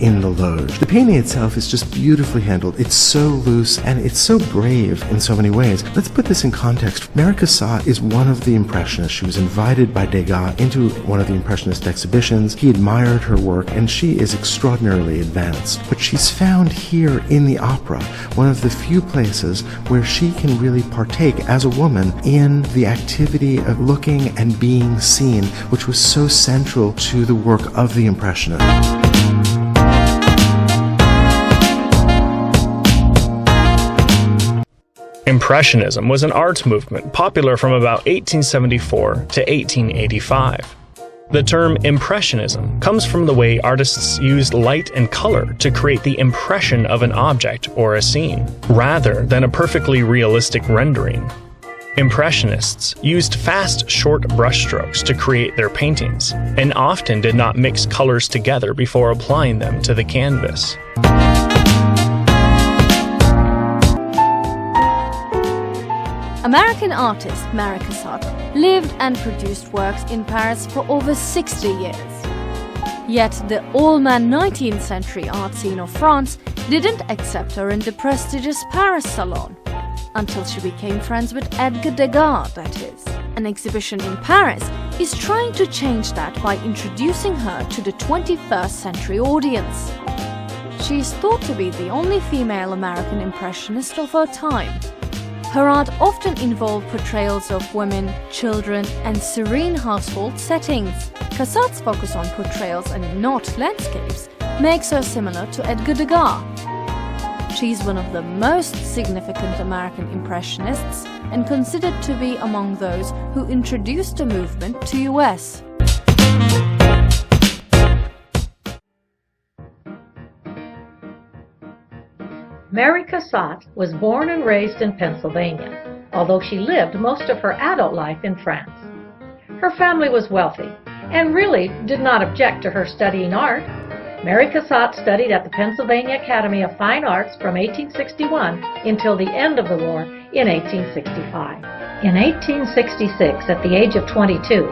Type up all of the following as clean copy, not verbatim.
in the Loge. The painting itself is just beautifully handled. It's so loose and it's so brave in so many ways. Let's put this in context. Mary Cassatt is one of the Impressionists. She was invited by Degas into one of the Impressionist exhibitions. He admired her work and she is extraordinarily advanced. But she's found here in the opera, one of the few places where she can really partake as a woman in the activity of looking and being seen, which was so central to the work of the Impressionists. Impressionism was an arts movement popular from about 1874 to 1885. The term Impressionism comes from the way artists used light and color to create the impression of an object or a scene, rather than a perfectly realistic rendering. Impressionists used fast, short brushstrokes to create their paintings, and often did not mix colors together before applying them to the canvas. American artist Mary Cassatt lived and produced works in Paris for over 60 years. Yet the all-man 19th century art scene of France didn't accept her in the prestigious Paris Salon, until she became friends with Edgar Degas, that is. An exhibition in Paris is trying to change that by introducing her to the 21st century audience. She is thought to be the only female American impressionist of her time. Her art often involved portrayals of women, children, and serene household settings. Cassatt's focus on portrayals and not landscapes makes her similar to Edgar Degas. She's one of the most significant American impressionists and considered to be among those who introduced the movement to US. Mary Cassatt was born and raised in Pennsylvania, although she lived most of her adult life in France. Her family was wealthy and really did not object to her studying art. Mary Cassatt studied at the Pennsylvania Academy of Fine Arts from 1861 until the end of the war in 1865. In 1866, at the age of 22,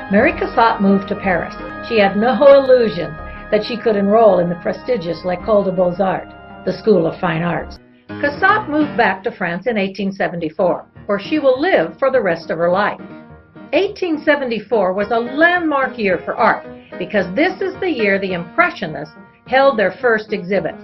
Mary Cassatt moved to Paris. She had no illusion that she could enroll in the prestigious L'École des Beaux-Arts, the School of Fine Arts. Cassatt moved back to France in 1874, where she will live for the rest of her life. 1874 was a landmark year for art because this is the year the Impressionists held their first exhibit.